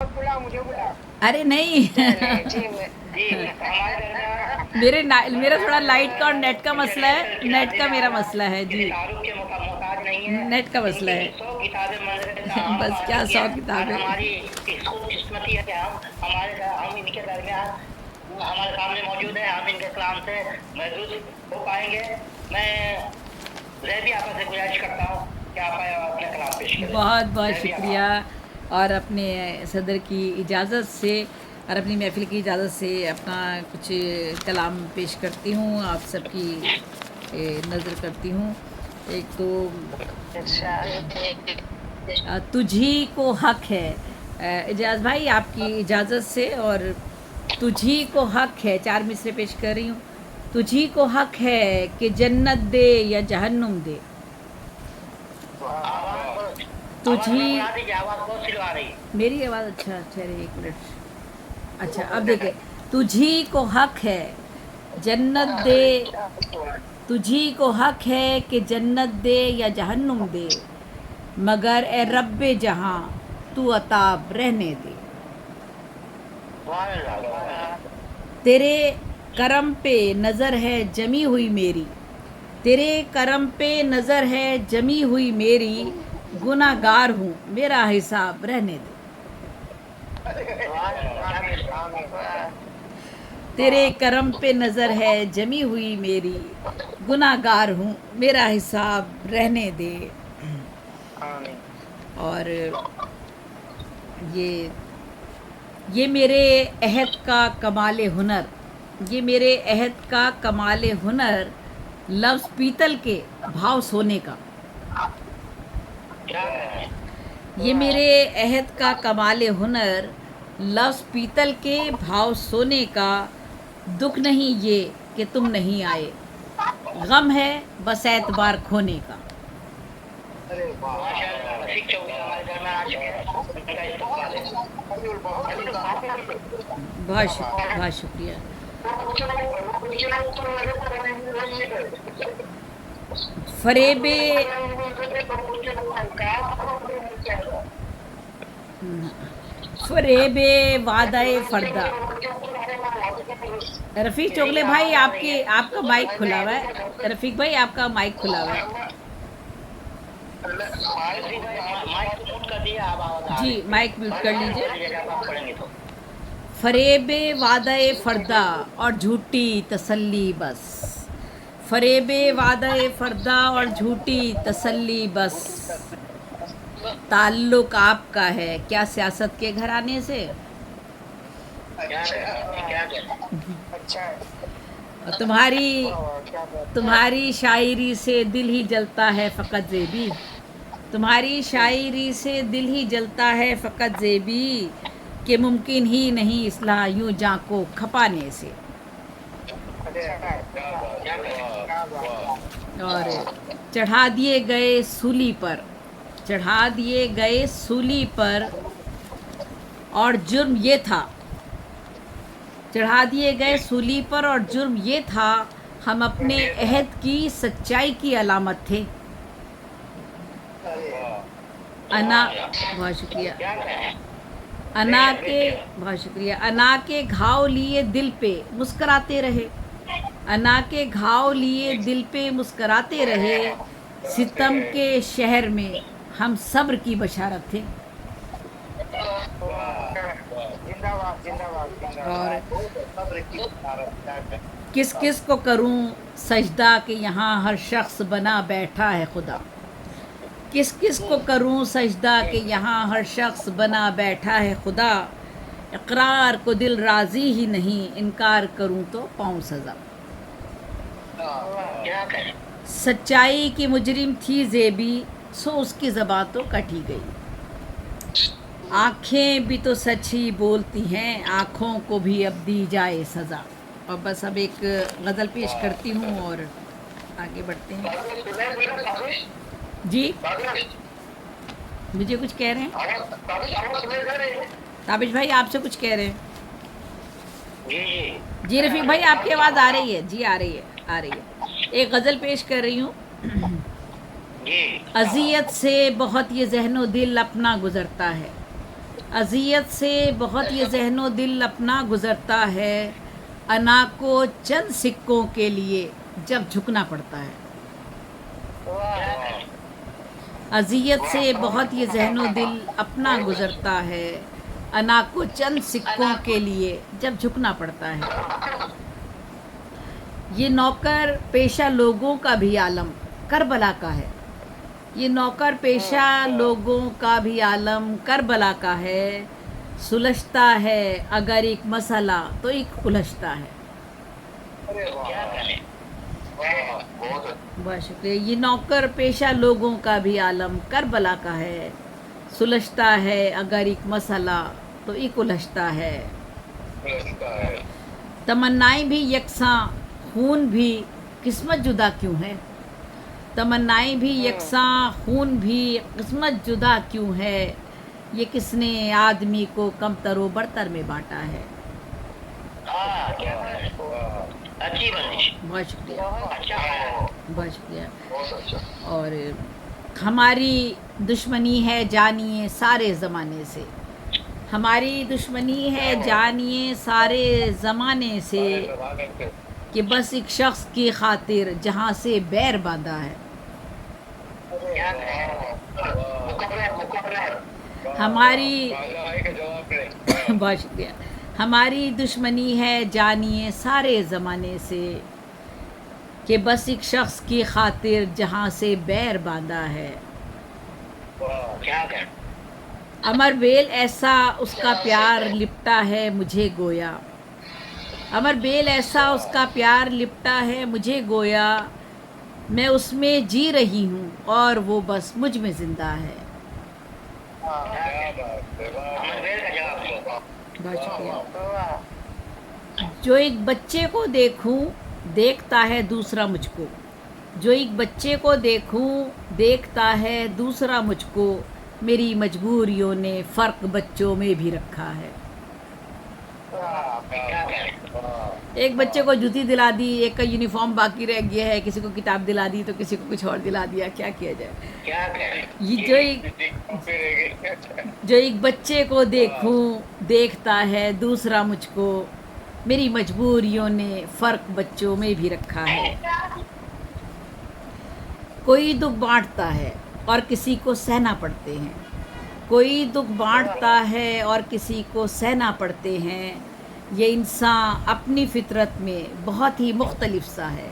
बुला मुझे बुला। अरे नहीं जी हमारे घर में मेरा थोड़ा लाइट का और नेट का मसला है। नेट का मेरा मसला है जी। शाहरुख के मोहताज नहीं है। नेट का मसला इनकी है 100 किताबें मंजर आम बस पा क्या चुकी 100 हैं और किताबें। हमारी खुशकिस्मती है कि हम इनके दरमियान हमारे सामने मौजूद है। हम इनके कलाम से महसूस हो पाएंगे। मैं जैदी आपा से गुजारिश करता हूँ कि आप अपना कलाम पेश करें। बहुत बहुत जैदी आपा। शुक्रिया। और अपने सदर की इजाज़त से और अपनी महफ़िल की इजाज़त से अपना कुछ कलाम पेश करती हूँ, आप सबकी नज़र करती हूँ। एक तो तुझी को हक है, इजाज़ भाई आपकी इजाज़त से, और तुझी को हक है 4 मिसरे पेश कर रही हूँ। तुझी को हक है कि जन्नत दे या जहन्नुम दे, तुझी मेरी आवाज़ अच्छा ठहरे 1 मिनट। अच्छा अब देखे, तुझी को हक है जन्नत दे, तुझी को हक है कि जन्नत दे या जहन्नुम दे, मगर ए रब्बे जहाँ तू अताब रहने दे। तेरे करम पे नज़र है जमी हुई मेरी, तेरे करम पे नज़र है जमी हुई मेरी, गुनाहगार हूँ मेरा हिसाब रहने दे। तेरे करम पे नज़र है जमी हुई मेरी, गुनाहगार हूँ मेरा हिसाब रहने दे। और ये मेरे अहद का कमाल हुनर, ये मेरे अहद का कमाल हुनर, लफ्ज़ पीतल के भाव सोने का। ये मेरे अहद का कमाल हुनर, लफ्ज़ पीतल के भाव सोने का, दुख नहीं ये कि तुम नहीं आए, गम है बस एतबार खोने का। बहुत शुक्रिया। फरेबे फरेबे वादाए फ़र्दा। रफ़ीक चोगले भाई आपका माइक खुला हुआ है। रफ़ीक भाई आपका माइक खुला हुआ है। जी माइक म्यूट कर लीजिए। फरेबे वादाए फ़र्दा और झूठी तसल्ली बस, फरेबे वादाए फ़र्दा और झूठी तसल्ली बस, ताल्लुक़ आपका है क्या सियासत के घराने से। तुम्हारी शायरी से दिल ही जलता है फ़कत ज़ेबी, तुम्हारी शायरी से दिल ही जलता है फ़कत ज़ेबी, कि मुमकिन ही नहीं इस्लाह यूँ जाँ को खपाने से। और चढ़ा दिए गए सूली पर, चढ़ा दिए गए सूली पर, और जुर्म ये था, चढ़ा दिए गए सूली पर और जुर्म ये था, हम अपने अहद की सच्चाई की अलामत थे। अना बहुत शुक्रिया। बहुत शुक्रिया। अना के घाव लिए दिल पे मुस्कराते रहे, अना के घाव लिए दिल पे मुस्कराते रहे, सितम के शहर में हम सब्र की बशारत थे। और किस किस को करूं सजदा कि यहाँ हर शख्स बना बैठा है खुदा, किस किस को करूं सजदा कि यहाँ हर शख्स बना बैठा है खुदा, इकरार को दिल राज़ी ही नहीं, इनकार करूं तो पाऊं सज़ा। सच्चाई की मुजरिम थी ज़ेबी, सो उसकी ज़बान तो कटी गई, आँखें भी तो सच ही बोलती हैं, आँखों को भी अब दी जाए सज़ा। और बस अब एक गज़ल पेश करती हूँ और आगे बढ़ते हैं। जी मुझे कुछ कह रहे हैं ताबिश भाई, आपसे कुछ कह रहे हैं। जी रफ़ीक भाई आपकी आवाज़ आ रही है। जी आ रही है, आ रही है। एक गज़ल पेश कर रही हूँ। अज़ियत से बहुत ये ज़हनो दिल अपना गुज़रता है, अजियत से बहुत ये ज़हनो दिल अपना गुज़रता है, अना को चंद सिक्कों के लिए जब झुकना पड़ता है। अजियत से बहुत ये ज़हनो दिल अपना गुज़रता है, अना को चंद सिक्कों के लिए जब झुकना पड़ता है। ये नौकर पेशा लोगों का भी आलम करबला का है। ये नौकर पेशा लोगों का भी आलम करबला का है। सुलझता है अगर एक मसला तो एक उलझता है। बहुत शुक्रिया। ये नौकर पेशा लोगों का भी आलम करबला का है। सुलझता है अगर एक मसला तो एक उलझता है। तमन्नाएं भी यकसां, खून भी, किस्मत जुदा क्यों है? तमन्नाएं भी यकसां, खून भी, किस्मत जुदा क्यों है? ये किसने आदमी को कमतर व बरतर में बांटा है? अच्छी बंदिश। बहुत शुक्रिया, अच्छा। बहुत शुक्रिया। और हमारी दुश्मनी है जानिए सारे ज़माने से। हमारी दुश्मनी है जानिए सारे ज़माने से, कि बस एक शख्स की खातिर जहाँ से बैर बांधा है। हमारी बहुत शुक्रिया। हमारी दुश्मनी है जानिए सारे ज़माने से, कि बस एक शख्स की खातिर जहाँ से बैर बांधा है। अमर बेल ऐसा उसका प्यार लिपटा है मुझे गोया। अमर बेल ऐसा उसका प्यार लिपटा है मुझे गोया। मैं उसमें जी रही हूँ और वो बस मुझ में जिंदा है। बहुत शुक्रिया। जो एक बच्चे को देखूं देखता है दूसरा मुझको। जो एक बच्चे को देखूं देखता है दूसरा मुझको। मेरी मजबूरियों ने फ़र्क बच्चों में भी रखा है। एक बच्चे को जूती दिला दी, एक का यूनिफॉर्म बाकी रह गया है, किसी को किताब दिला दी तो किसी को कुछ और दिला दिया। क्या किया जाए? ये जो एक बच्चे को देखूं देखता है दूसरा मुझको। मेरी मजबूरियों ने फ़र्क बच्चों में भी रखा है। कोई दुख बांटता है और किसी को सहना पड़ते हैं। कोई दुख बांटता है और किसी को सहना पड़ते हैं। ये इंसान अपनी फितरत में बहुत ही मुख्तलिफ सा है।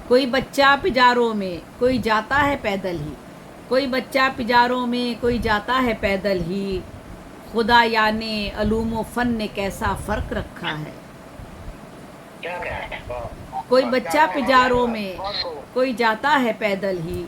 कोई बच्चा पिजारों में कोई जाता है पैदल ही। कोई बच्चा पिजारों में कोई जाता है पैदल ही। खुदा याने अलूम व फ़न ने कैसा फ़र्क रखा है। कोई बच्चा पिजारों में कोई जाता है पैदल ही।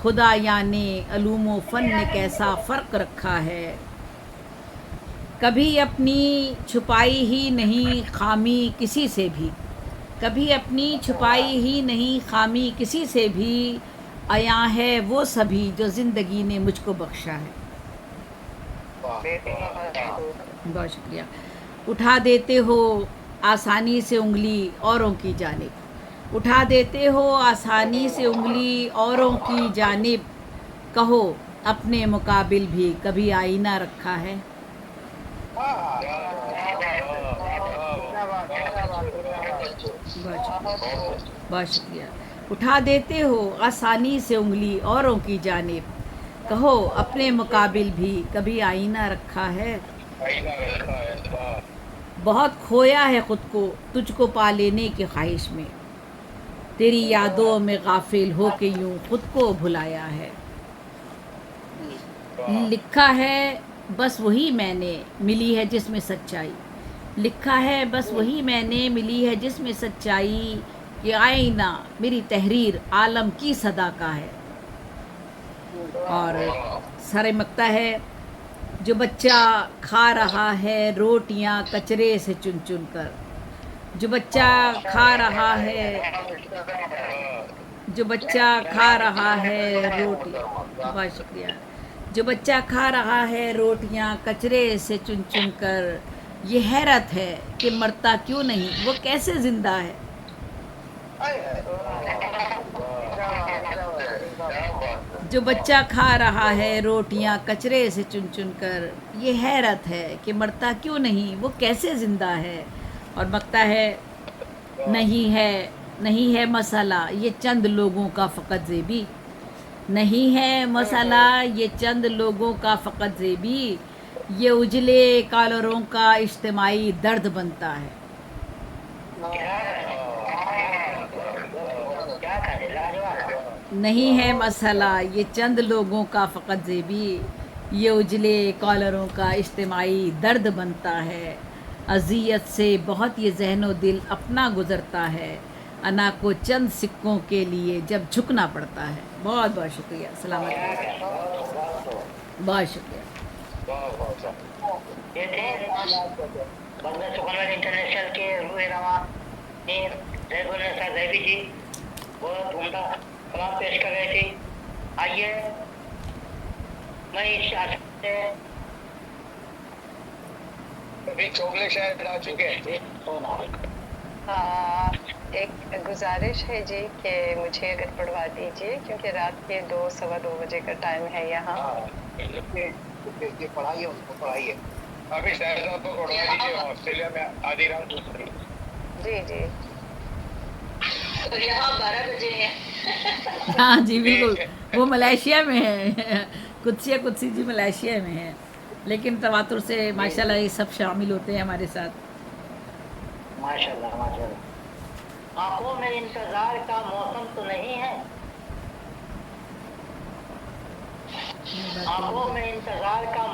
खुदा याने अलूम व फ़न ने कैसा फ़र्क रखा है। कभी अपनी छुपाई ही नहीं खामी किसी से भी। कभी अपनी छुपाई ही नहीं खामी किसी से भी। आया है वो सभी जो ज़िंदगी ने मुझको बख्शा है। बहुत शुक्रिया। उठा देते हो आसानी से उंगली औरों की जानिब। उठा देते हो आसानी से उंगली औरों की जानिब। कहो अपने मुकाबिल भी कभी आईना रखा है। बहुत शुक्रिया। उठा देते हो आसानी से उंगली औरों की जानिब। कहो अपने मुकाबिल भी कभी आईना रखा है। बहुत खोया है खुद को तुझको पा लेने की ख्वाहिश में। तेरी यादों में गाफिल हो के यूं खुद को भुलाया है। लिखा है बस वही मैंने मिली है जिसमें सच्चाई। लिखा है बस वही मैंने मिली है जिसमें सच्चाई। कि आईना मेरी तहरीर आलम की सदा का है। और सारे मकता है। जो बच्चा खा रहा है रोटियां कचरे से चुन चुन कर। जो बच्चा खा रहा है जो बच्चा खा रहा है रोटियां। बहुत शुक्रिया। जो बच्चा खा रहा है रोटियां कचरे से चुन चुन कर। ये हैरत है कि मरता क्यों नहीं वो कैसे जिंदा है। जो बच्चा खा रहा है रोटियां कचरे से चुन चुन कर, ये हैरत है कि मरता क्यों नहीं, वो कैसे जिंदा है। और बकता है नहीं है मसाला ये चंद लोगों का फ़कत ज़ेबी, नहीं है मसाला ये चंद लोगों का फ़कत ज़ेबी, ये उजले कॉलरों का इज्तिमाई दर्द बनता है। क्या करे, लाजवाब। नहीं है मसला ये चंद लोगों का फ़कत ज़ेबी, ये उजले कॉलरों का इज्तिमाई दर्द बनता है। अज़ियत से बहुत ये ज़हनो दिल अपना गुज़रता है, अना को चंद सिक्कों के लिए जब झुकना पड़ता है। बहुत बहुत शुक्रिया, सलामत रहिए। बहुत शुक्रिया। ये थे बंदर सुखनवर इंटरनेशनल के रूए रवा जयगुलनेसा जैबी जी, बहुत उम्दा कलाम पेश कर रहे थे। आइए मैं इस आशा से अभी चोगले शायद आ चुके हैं। एक गुजारिश है जी कि मुझे अगर पढ़वा दीजिए, क्योंकि रात के 2 सवा 2 बजे का टाइम है यहाँ। ये पढ़ाइए, उनको पढ़ाइए। अभी शायद आपको पढ़वा दीजिए, ऑस्ट्रेलिया में आधी रात दूसरी। जी जी तो यहाँ 12 बजे है। हाँ जी बिल्कुल, वो मलेशिया में है। कुद्सी जी मलेशिया में है, लेकिन तवातुर से माशाल्लाह ये सब शामिल होते हैं हमारे साथ। माशाल्लाह माशाल्लाह। आंखों में इंतजार का मौसम तो नहीं है, आंखों में इंतजार का